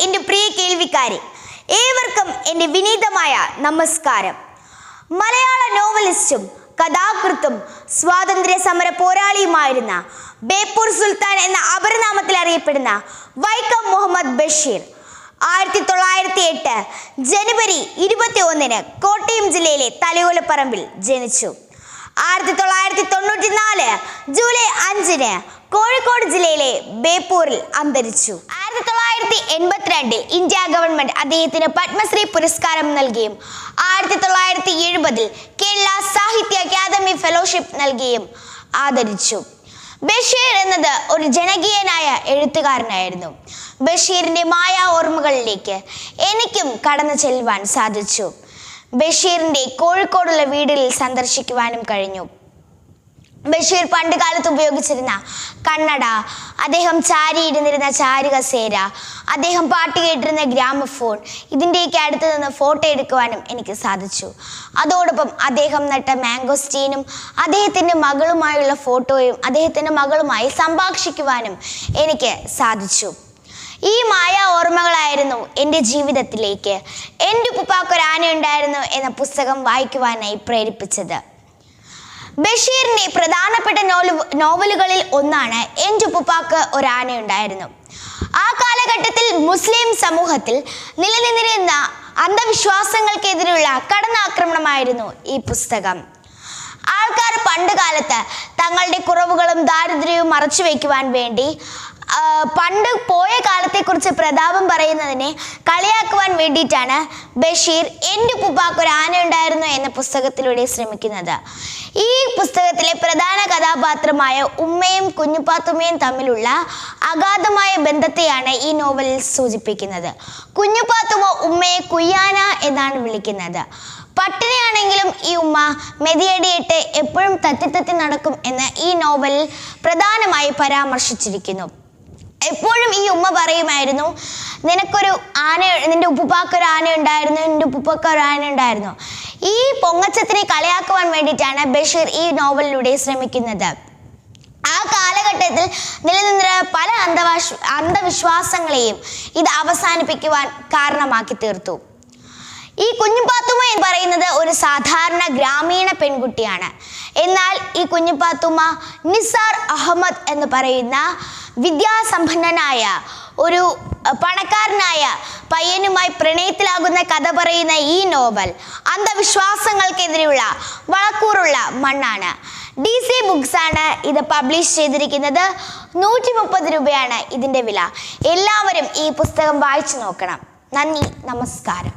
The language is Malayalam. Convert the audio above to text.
എൻ്റെ പ്രിയ കേൾവിക്കാരെ, ഏവർക്കും എൻ്റെ വിനീതമായ നമസ്കാരം. മലയാള നോവലിസ്റ്റും കഥാകൃത്തും സ്വാതന്ത്ര്യ സമര പോരാളിയുമായിരുന്ന ബേപ്പൂർ സുൽത്താൻ എന്ന അപരനാമത്തിൽ അറിയപ്പെടുന്ന വൈക്കം മുഹമ്മദ് ബഷീർ 1908 ജനുവരി 21 കോട്ടയം ജില്ലയിലെ തലയോലപ്പറമ്പിൽ ജനിച്ചു. 1994 ജൂലൈ 5 കോഴിക്കോട് ജില്ലയിലെ ബേപ്പൂരിൽ അന്തരിച്ചു. 1982 ഇന്ത്യ ഗവൺമെന്റ് അദ്ദേഹത്തിന് പത്മശ്രീ പുരസ്കാരം നൽകുകയും 1970 കേരള സാഹിത്യ അക്കാദമി ഫെലോഷിപ്പ് നൽകുകയും ആദരിച്ചു. ബഷീർ എന്നത് ഒരു ജനകീയനായ എഴുത്തുകാരനായിരുന്നു. ബഷീറിന്റെ മായാ ഓർമ്മകളിലേക്ക് എനിക്കും കടന്നു ചെല്ലുവാൻ സാധിച്ചു. ബഷീറിന്റെ കോഴിക്കോടുള്ള വീടുകളിൽ സന്ദർശിക്കുവാനും കഴിഞ്ഞു. ബഷീർ പണ്ട് കാലത്ത് ഉപയോഗിച്ചിരുന്ന കണ്ണട, അദ്ദേഹം ചാരിയിരുന്നിരുന്ന ചാരുകസേര, അദ്ദേഹം പാട്ട് കേട്ടിരുന്ന ഗ്രാമഫോൺ, ഇതിൻ്റെയൊക്കെ അടുത്ത് നിന്ന് ഫോട്ടോ എടുക്കുവാനും എനിക്ക് സാധിച്ചു. അതോടൊപ്പം അദ്ദേഹം നട്ട മാംഗോസ്റ്റീനും അദ്ദേഹത്തിൻ്റെ മകളുമായുള്ള ഫോട്ടോയും അദ്ദേഹത്തിൻ്റെ മകളുമായി സംഭാഷിക്കുവാനും എനിക്ക് സാധിച്ചു. ഈ മായാ ഓർമ്മകളായിരുന്നു എൻ്റെ ജീവിതത്തിലേക്ക് എൻ്റെ ഉപ്പുപ്പാക്കൊരാനയുണ്ടായിരുന്നു എന്ന പുസ്തകം വായിക്കുവാനായി പ്രേരിപ്പിച്ചത്. ബഷീറിൻ്റെ പ്രധാനപ്പെട്ട നോവലുകളിൽ ഒന്നാണ് എൻ്റെ ഉപ്പുപ്പാക്ക് ഒരാനയുണ്ടായിരുന്നു. ആ കാലഘട്ടത്തിൽ മുസ്ലിം സമൂഹത്തിൽ നിലനിന്നിരുന്ന അന്ധവിശ്വാസങ്ങൾക്കെതിരെയുള്ള കടന്നാക്രമണമായിരുന്നു ഈ പുസ്തകം. ആൾക്കാർ പണ്ട് കാലത്ത് തങ്ങളുടെ കുറവുകളും ദാരിദ്ര്യവും മറച്ചു വയ്ക്കുവാൻ വേണ്ടി പണ്ട് പോയ കാലത്തെക്കുറിച്ച് പ്രതാപം പറയുന്നതിനെ കളിയാക്കുവാൻ വേണ്ടിയിട്ടാണ് ബഷീർ എൻ്റെ ഉപ്പുപ്പാക്കൊരു ആന ഉണ്ടായിരുന്നു എന്ന പുസ്തകത്തിലൂടെ ശ്രമിക്കുന്നത്. ഈ പുസ്തകത്തിലെ പ്രധാന കഥാപാത്രമായ ഉമ്മയും കുഞ്ഞുപാത്തുമ്മയും തമ്മിലുള്ള അഗാധമായ ബന്ധത്തെയാണ് ഈ നോവലിൽ സൂചിപ്പിക്കുന്നത്. കുഞ്ഞുപാത്തുമ്മ ഉമ്മയെ കുയ്യാന എന്നാണ് വിളിക്കുന്നത്. പട്ടിണിയാണെങ്കിലും ഈ ഉമ്മ മെതിയടിയിട്ട് എപ്പോഴും തത്തി നടക്കും എന്ന് ഈ നോവലിൽ പ്രധാനമായി പരാമർശിച്ചിരിക്കുന്നു. എപ്പോഴും ഈ ഉമ്മ പറയുമായിരുന്നു, നിന്റെ ഉപ്പുപ്പാക്കൊരു ആന ഉണ്ടായിരുന്നു, നിന്റെ ഉപ്പുപ്പാക്കൊരു ആന ഉണ്ടായിരുന്നു. ഈ പൊങ്ങച്ചത്തിനെ കളിയാക്കുവാൻ വേണ്ടിയിട്ടാണ് ബഷീർ ഈ നോവലിലൂടെ ശ്രമിക്കുന്നത്. ആ കാലഘട്ടത്തിൽ നിലനിന്ന പല അന്ധവിശ്വാസങ്ങളെയും ഇത് അവസാനിപ്പിക്കുവാൻ കാരണമാക്കി തീർത്തു. ഈ കുഞ്ഞുപാത്തുമ്മ എന്ന് പറയുന്നത് ഒരു സാധാരണ ഗ്രാമീണ പെൺകുട്ടിയാണ്. എന്നാൽ ഈ കുഞ്ഞുപാത്തുമ്മ നിസാർ അഹമ്മദ് എന്ന് പറയുന്ന വിദ്യാസമ്പന്നനായ ഒരു പണക്കാരനായ പയ്യനുമായി പ്രണയത്തിലാകുന്ന കഥ പറയുന്ന ഈ നോവൽ അന്ധവിശ്വാസങ്ങൾക്കെതിരെയുള്ള വളക്കൂറുള്ള മണ്ണാണ്. DC ബുക്സ് ആണ് ഇത് പബ്ലിഷ് ചെയ്തിരിക്കുന്നത്. 130 രൂപയാണ് ഇതിൻ്റെ വില. എല്ലാവരും ഈ പുസ്തകം വായിച്ചു നോക്കണം. നന്ദി, നമസ്കാരം.